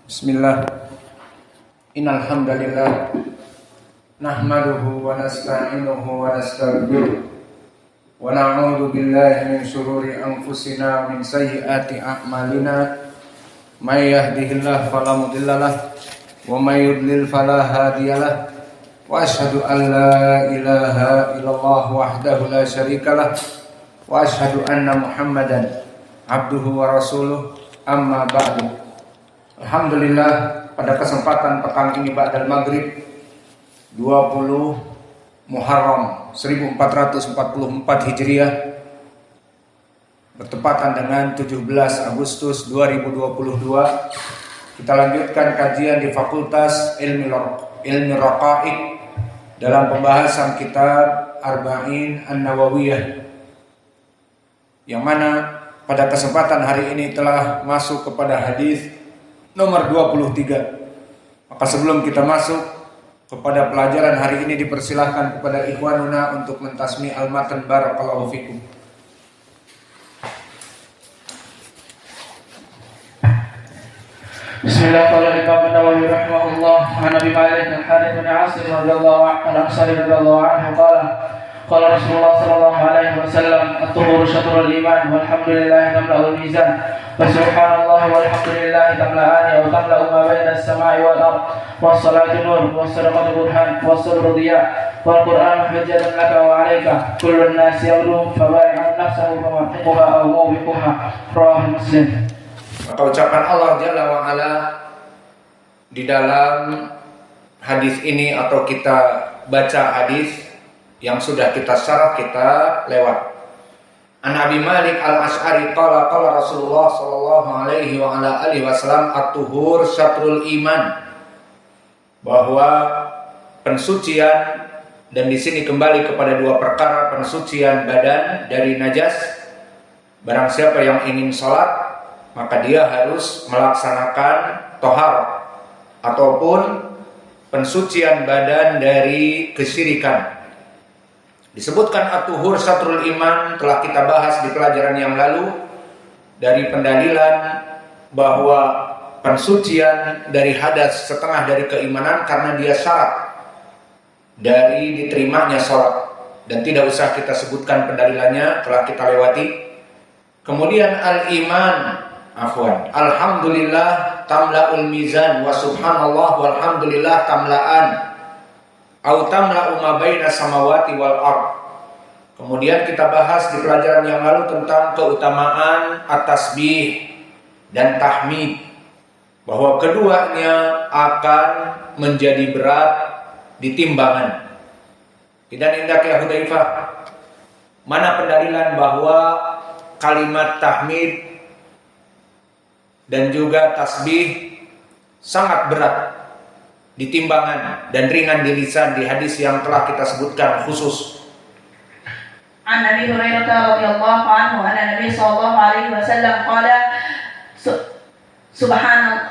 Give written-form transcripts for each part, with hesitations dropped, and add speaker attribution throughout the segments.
Speaker 1: Bismillah. Innal hamdalillah nahmaduhu wa nasta'inuhu wa nastaghfiruh wa na'udzu billahi min shururi anfusina wa min sayyiati a'malina. May yahdihillahu fala mudhillalah wa may yudlil fala hadiyalah. Wa asyhadu an la ilaha illallah wahdahu la syarikalah wa asyhadu anna Muhammadan abduhu wa rasuluh. Amma ba'du. Alhamdulillah, pada kesempatan petang ini ba'dal maghrib 20 Muharram 1444 Hijriah bertepatan dengan 17 Agustus 2022, kita lanjutkan kajian di Fakultas Ilmi Raqaiq dalam pembahasan kitab Arba'in An-Nawawiyah, yang mana pada kesempatan hari ini telah masuk kepada hadis nomor 23. Maka sebelum kita masuk kepada pelajaran hari ini, dipersilahkan kepada ikhwanuna untuk mentasmi al-matan. Barakallahu fikum.
Speaker 2: Bismillahirrahmanirrahim. Nawawi rahimahullah, an Abi Malik al-Harith bin Asim radhiyallahu anhu, al-Ansari radhiyallahu anhu qala Rasulullah sallallahu alaihi wasallam, at-tuhuru syatrul iman, walhamdulillah tamla'ul mizan, wa subhanallah walhamdulillah tamla'ani wa tamla'u ma baina as-sama'i wal ard, was salatu nur, was sadaqatu burhan, was sabru diya, wal qur'anu hujjatun laka wa 'alaika, kullun nasi yawlu fa bai'an nafsahu fa mu'tiquha aw mubiquha. Rawahu Muslim.
Speaker 1: Maka ucapan Allah Jalla wa Ala di dalam hadis ini, atau kita baca hadis yang sudah kita syarah, kita lewat. An Abi Malik Al-Asy'ari qala Rasulullah sallallahu alaihi wa ala alihi wasallam, at-tuhur syatrul iman, bahwa pensucian, dan di sini kembali kepada dua perkara, pensucian badan dari najas. Barang siapa yang ingin salat, maka dia harus melaksanakan tohar ataupun pensucian badan dari kesyirikan. Disebutkan at-tuhur syatrul iman telah kita bahas di pelajaran yang lalu, dari pendalilan bahwa pensucian dari hadas setengah dari keimanan karena dia syarat dari diterimanya sholat, dan tidak usah kita sebutkan pendalilannya, telah kita lewati. Kemudian al-iman, alhamdulillah tamla'ul mizan, wa subhanallah walhamdulillah tamla'an, au tamla'u ma baina samawati wal ard. Kemudian kita bahas di pelajaran yang lalu tentang keutamaan at-tasbih dan tahmid, bahwa keduanya akan menjadi berat di timbangan. Tidak indah ya Hudzaifah, mana pendalilan bahwa kalimat tahmid dan juga tasbih sangat berat di timbangan dan ringan di lisan, di hadis yang telah kita sebutkan khusus.
Speaker 2: An Nabi Hurairah radhiyallahu anhu anna Nabi sallallahu alaihi wasallam qala subhanallah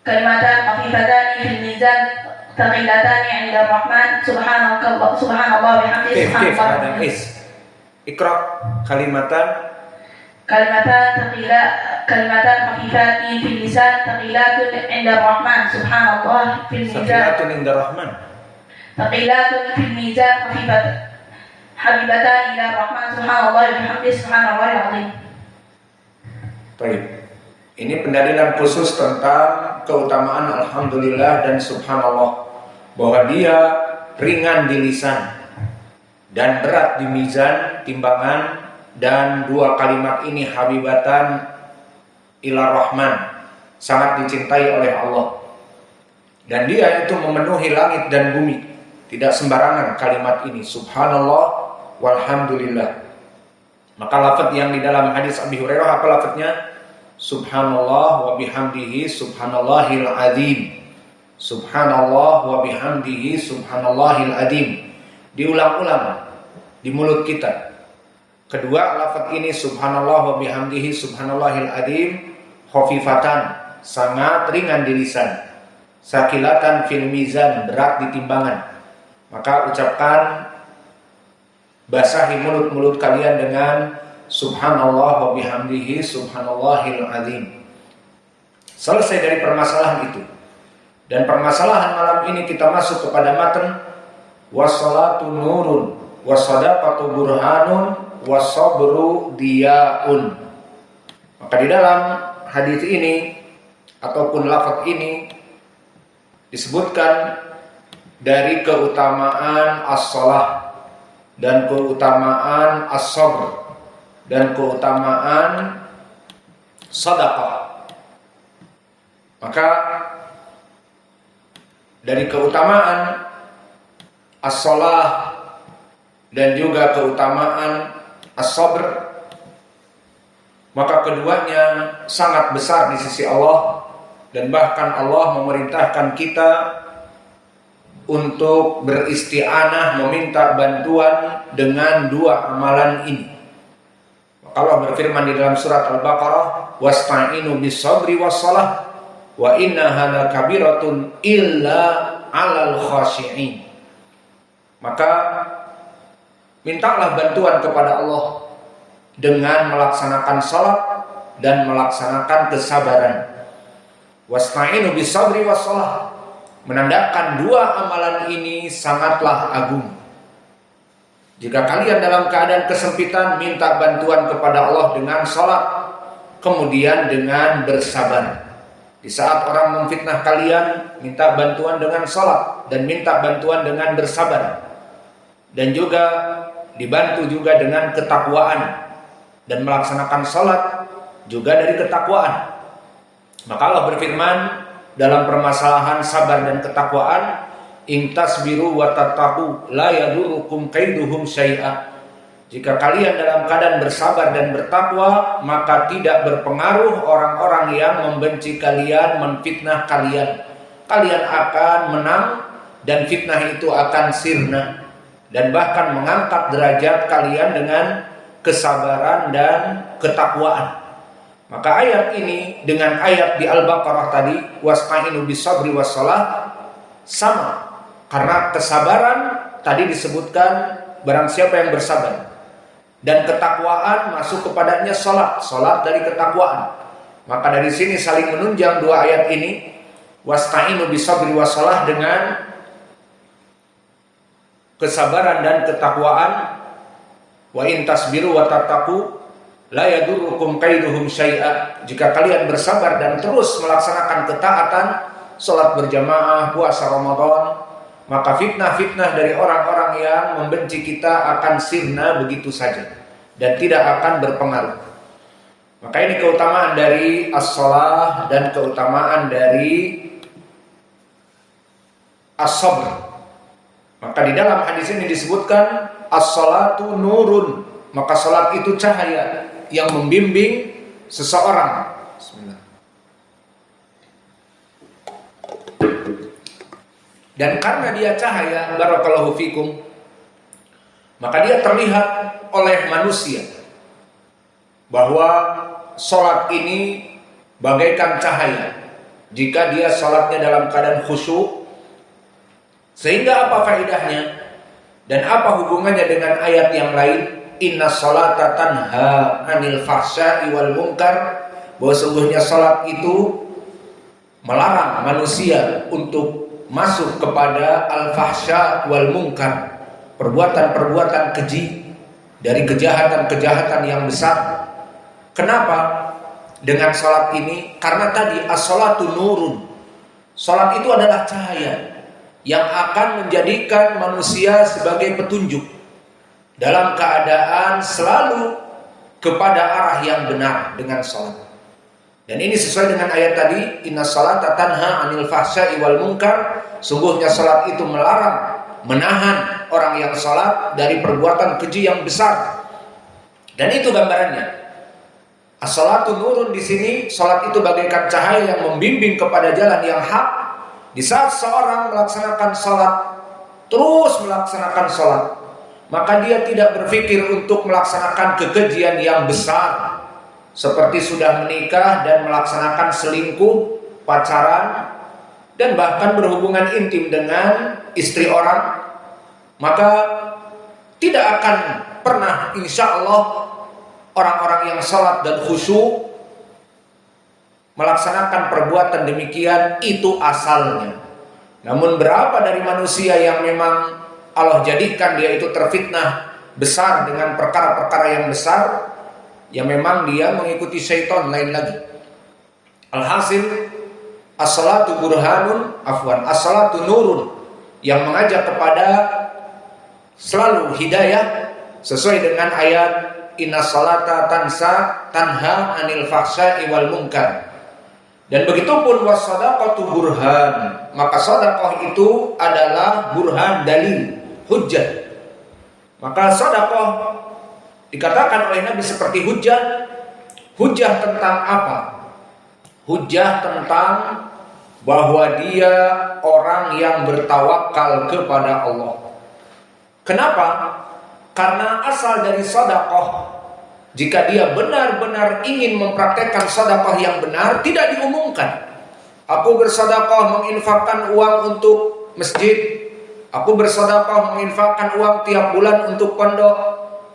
Speaker 2: kalimatan khafifatan fil mizan thaqilatan 'inda ar-rahman, subhanallah bihamdihi subhanallah.
Speaker 1: Iqra kalimatan
Speaker 2: khafifatan fil lisan thaqilatun 'inda ar-rahman, subhanallah fil mizan thaqilatun 'inda ar-rahman, thaqilatun fil mizan habibatan ila ar-rahman, subhanallah bihamdihi subhanallahil azim.
Speaker 1: Baik. Ini pendalilan khusus tentang keutamaan alhamdulillah dan subhanallah, bahwa dia ringan di lisan dan berat di mizan, timbangan. Dan dua kalimat ini habibatan ila rahman, sangat dicintai oleh Allah, dan dia itu memenuhi langit dan bumi. Tidak sembarangan kalimat ini, subhanallah walhamdulillah. Maka lafaz yang di dalam hadis Abi Hurairah, apa lafaznya? Subhanallah wa bihamdihi subhanallahil azim, subhanallah wa bihamdihi subhanallahil azim. Diulang-ulang di mulut kita. Kedua lafaz ini, subhanallah wa bihamdihi subhanallahil azim, khafifatan, sangat ringan di lisan, sakilatan fil mizan, berat di timbangan. Maka ucapkan, basahi mulut-mulut kalian dengan subhanallah wa bihamdihi subhanallahil azim. Selesai dari permasalahan itu. Dan permasalahan malam ini kita masuk kepada matan wassalatu nurun wassadaqatu burhanun wassabru diyaun. Maka di dalam hadis ini ataupun lafaz ini disebutkan dari keutamaan as-shalah dan keutamaan as-sabr dan keutamaan sedekah. Maka dari keutamaan as-shalah dan juga keutamaan as-sabr, maka keduanya sangat besar di sisi Allah, dan bahkan Allah memerintahkan kita untuk beristi'anah, meminta bantuan dengan dua amalan ini. Maka Allah berfirman di dalam surat Al-Baqarah, wasta'inu bis-sabri was-shalah wa innaha lakabiratun illa 'alal khashi'in. Maka mintalah bantuan kepada Allah dengan melaksanakan salat dan melaksanakan kesabaran. Wasta'inu bis-sabri was-shalah menandakan dua amalan ini sangatlah agung. Jika kalian dalam keadaan kesempitan, minta bantuan kepada Allah dengan salat, kemudian dengan bersabar. Di saat orang memfitnah kalian, minta bantuan dengan salat dan minta bantuan dengan bersabar. Dan juga dibantu juga dengan ketakwaan, dan melaksanakan salat juga dari ketakwaan. Maka Allah berfirman dalam permasalahan sabar dan ketakwaan, in tasbiru wa tattaqu la yadurukum kaiduhum syai'a. Jika kalian dalam keadaan bersabar dan bertakwa, maka tidak berpengaruh orang-orang yang membenci kalian, menfitnah kalian. Kalian akan menang dan fitnah itu akan sirna, dan bahkan mengangkat derajat kalian dengan kesabaran dan ketakwaan. Maka ayat ini dengan ayat di Al-Baqarah tadi, wasta'inu bis-sabri was-shalah, sama. Karena kesabaran tadi disebutkan barang siapa yang bersabar, dan ketakwaan masuk kepadanya salat, salat dari ketakwaan. Maka dari sini saling menunjang dua ayat ini, wasta'inu bis-sabri was-shalah dengan kesabaran dan ketakwaan, wa in tasbiru wa tattaqu la yadurukum kaiduhum syai'a. Jika kalian bersabar dan terus melaksanakan ketaatan, salat berjamaah, puasa Ramadan, maka fitnah-fitnah dari orang-orang yang membenci kita akan sirna begitu saja dan tidak akan berpengaruh. Maka ini keutamaan dari as-shalah dan keutamaan dari as-sabr. Maka di dalam hadis ini disebutkan as-shalatu nurun, maka salat itu cahaya yang membimbing seseorang. Bismillah. Dan karena dia cahaya, barakallahu fikum, maka dia terlihat oleh manusia bahwa salat ini bagaikan cahaya jika dia salatnya dalam keadaan khusyuk. Sehingga apa faedahnya dan apa hubungannya dengan ayat yang lain, inna sholata tanha anil fahsya'i wal munkar, bahwa sungguhnya salat itu melarang manusia untuk masuk kepada al-fahsya wal munkar, perbuatan-perbuatan keji, dari kejahatan-kejahatan yang besar. Kenapa dengan salat ini? Karena tadi as-salatu nurun, salat itu adalah cahaya yang akan menjadikan manusia sebagai petunjuk dalam keadaan selalu kepada arah yang benar dengan salat. Dan ini sesuai dengan ayat tadi, inna sholata tanha anil fahsya'i wal munkar, sungguhnya salat itu melarang, menahan orang yang salat dari perbuatan keji yang besar. Dan itu gambarannya. As-sholatu nurun, di sini salat itu bagaikan cahaya yang membimbing kepada jalan yang hak. Di saat seorang melaksanakan salat, terus melaksanakan salat, maka dia tidak berpikir untuk melaksanakan kekejian yang besar, seperti sudah menikah dan melaksanakan selingkuh, pacaran, dan bahkan berhubungan intim dengan istri orang. Maka tidak akan pernah, insya Allah, orang-orang yang salat dan khusyuk melaksanakan perbuatan demikian itu asalnya. Namun berapa dari manusia yang memang Allah jadikan dia itu terfitnah besar dengan perkara-perkara yang besar, yang memang dia mengikuti syaitan lain lagi. Alhasil as-salatu burhanun, as-salatu nurun, yang mengajak kepada selalu hidayah sesuai dengan ayat inna salata tanha anil fahsya'i wal munkar. Dan begitu pun was-shadaqatu burhan, maka sedekah itu adalah burhan, dalil, hujjah. Maka sedekah dikatakan oleh Nabi seperti hujjah. Hujjah tentang apa? Hujjah tentang bahwa dia orang yang bertawakal kepada Allah. Kenapa? Karena asal dari sedekah, jika dia benar-benar ingin mempraktekkan sedekah yang benar, tidak diumumkan. Aku bersedekah menginfakkan uang untuk masjid, aku bersedekah menginfakkan uang tiap bulan untuk pondok,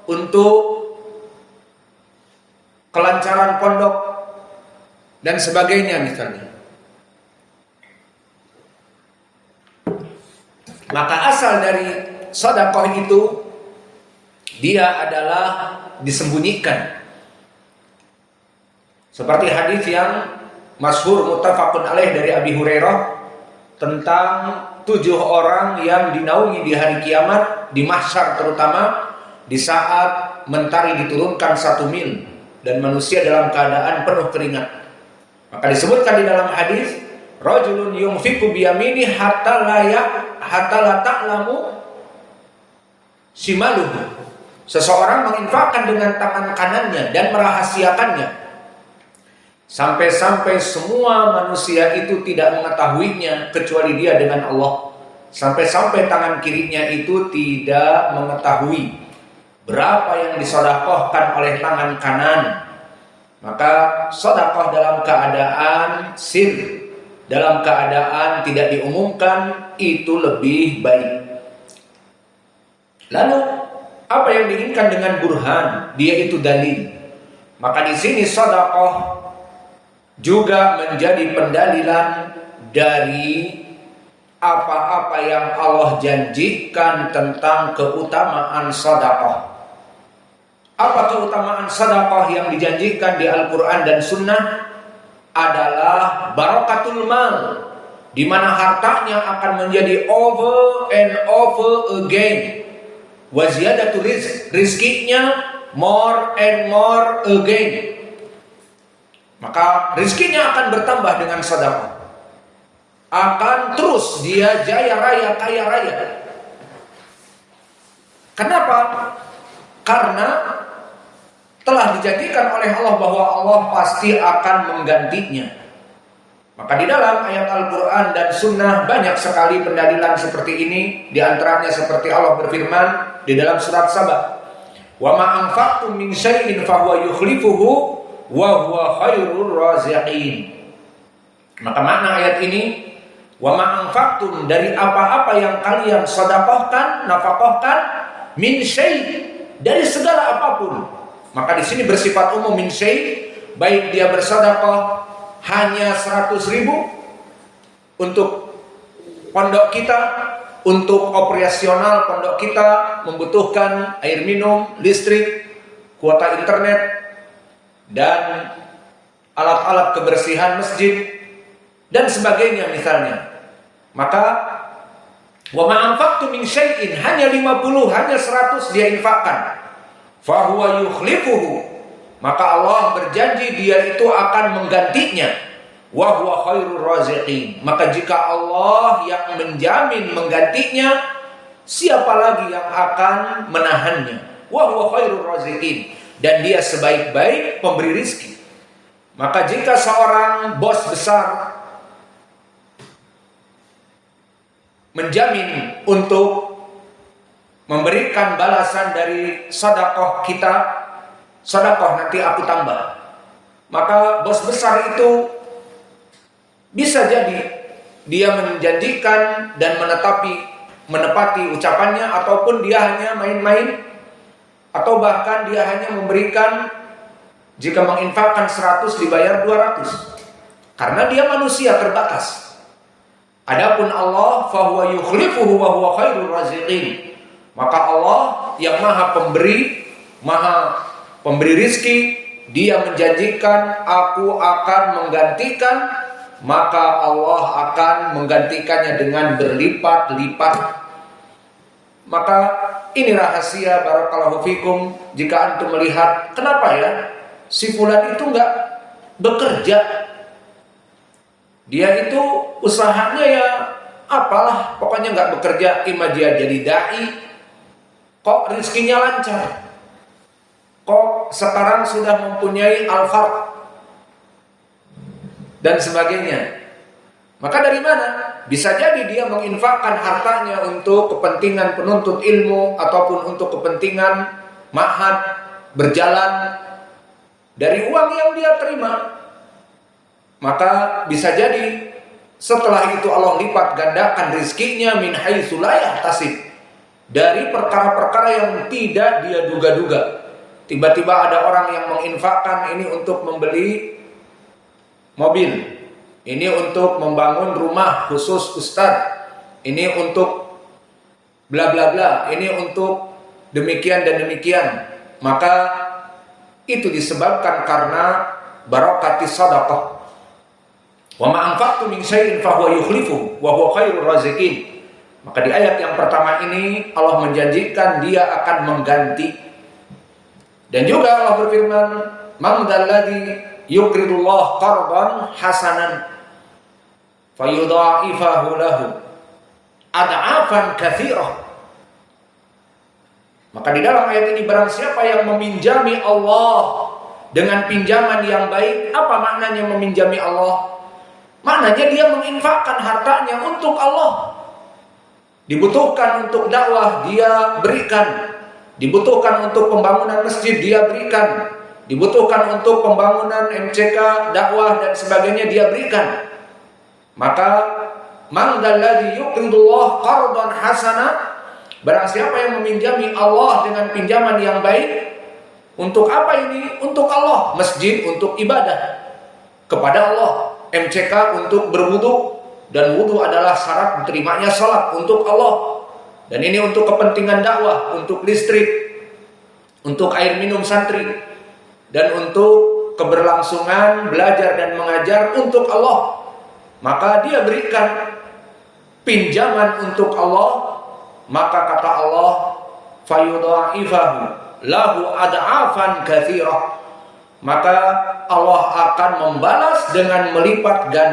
Speaker 1: untuk kelancaran pondok dan sebagainya misalnya. Maka asal dari sedekah itu dia adalah disembunyikan. Seperti hadis yang masyhur muttafaqun alaih dari Abi Hurairah tentang 7 orang yang dinaungi di hari kiamat, di mahsyar terutama, di saat mentari diturunkan 1 mil dan manusia dalam keadaan penuh keringat. Maka disebutkan di dalam hadis, rajulun yunfiqu biyamini hatta la ta'lamu shimaluhu. Seseorang menginfakkan dengan tangan kanannya dan merahasiakannya sampai-sampai semua manusia itu tidak mengetahuinya kecuali dia dengan Allah. Sampai-sampai tangan kirinya itu tidak mengetahui berapa yang disedekahkan oleh tangan kanan. Maka sedekah dalam keadaan sir, dalam keadaan tidak diumumkan, itu lebih baik. Lalu apa yang diinginkan dengan burhan? Dia itu dalil. Maka di sini sedekah juga menjadi pendalilan dari apa-apa yang Allah janjikan tentang keutamaan sedekah. Apa keutamaan sedekah yang dijanjikan di Al-Quran dan Sunnah? Adalah barakatul mal, di mana hartanya akan menjadi over and over again. Wa ziyadatul rizq, rizkinya more and more again. Maka rizkinya akan bertambah dengan sedekah. Akan terus dia jaya raya, kaya raya. Kenapa? Karena telah dijadikan oleh Allah bahwa Allah pasti akan menggantinya. Maka di dalam ayat Al-Quran dan Sunnah banyak sekali pendalilan seperti ini. Di antaranya seperti Allah berfirman di dalam surat Saba, wa ma anfaqtum min syai'in fahuwa yukhlifuhu wa huwa khairur raziqin. Maka makna ayat ini, wa ma anfaqtum, dari apa-apa yang kalian sedekahkan, nafkahkan, min syai', dari segala apapun. Maka di sini bersifat umum, min syai', baik dia bersedekah hanya 100.000 untuk pondok kita, untuk operasional pondok kita membutuhkan air minum, listrik, kuota internet, dan alat-alat kebersihan masjid dan sebagainya misalnya. Maka wa ma anfaqtu min syai'in, hanya 50, hanya 100 dia infakkan, fa huwa yukhlifuhu, maka Allah berjanji dia itu akan menggantinya. Wa huwa khairur raziqin, maka jika Allah yang menjamin menggantinya, siapa lagi yang akan menahannya? Wa huwa khairur raziqin, dan dia sebaik-baik pemberi rizki. Maka jika seorang bos besar menjamin untuk memberikan balasan dari sedekah kita, sedekah nanti aku tambah, maka bos besar itu bisa jadi dia menjanjikan dan menepati ucapannya, ataupun dia hanya main-main, atau bahkan dia hanya memberikan, jika menginfakkan 100 dibayar 200. karena dia manusia terbatas. Adapun Allah fahuwa yukhlifuhu wa huwa khairur raziqin. Maka Allah yang maha pemberi rizki, dia menjanjikan aku akan menggantikan, maka Allah akan menggantikannya dengan berlipat-lipat. Maka ini rahasia barakallahu fikum. Jika antum melihat kenapa ya si fulan itu enggak bekerja, dia itu usahanya ya apalah, pokoknya enggak bekerja, imma dia jadi dai, kok rezekinya lancar, kok sekarang sudah mempunyai Alphard dan sebagainya. Maka dari mana? Bisa jadi dia menginfakkan hartanya untuk kepentingan penuntut ilmu ataupun untuk kepentingan ma'had berjalan dari uang yang dia terima. Maka bisa jadi setelah itu Allah lipat gandakan rizkinya min haitsu la yahtasib, dari perkara-perkara yang tidak dia duga-duga. Tiba-tiba ada orang yang menginfakkan ini untuk membeli mobil, ini untuk membangun rumah khusus ustadz, ini untuk bla bla bla, ini untuk demikian dan demikian. Maka itu disebabkan karena barakatis sadaqah. Wa ma anfaqtum min syai'in fa huwa yukhlifu wa huwa khairur raziqin. Maka di ayat yang pertama ini Allah menjanjikan dia akan mengganti. Dan juga Allah berfirman, "Man dzalladzi yuqridullah qardan hasanan fayudha'ifahu lahu ad'afan katsirah." Maka di dalam ayat ini barang siapa yang meminjami Allah dengan pinjaman yang baik, apa maknanya meminjami Allah? Maknanya dia menginfakkan hartanya untuk Allah. Dibutuhkan untuk dakwah, dia berikan. Dibutuhkan untuk pembangunan masjid, dia berikan. Dibutuhkan untuk pembangunan MCK, dakwah dan sebagainya, dia berikan. Maka man dzalladzi yuqridullah qardan hasana, barang siapa yang meminjami Allah dengan pinjaman yang baik, untuk apa ini? Untuk Allah. Masjid untuk ibadah kepada Allah, MCK untuk berwudu, dan wudu adalah syarat diterimanya salat untuk Allah. Dan ini untuk kepentingan dakwah, untuk listrik, untuk air minum santri, dan untuk keberlangsungan belajar dan mengajar untuk Allah. Maka dia berikan pinjaman untuk Allah, maka kata Allah, fayudha'ifahu lahu ad'afan katsirah. Maka Allah akan membalas dengan melipat ganda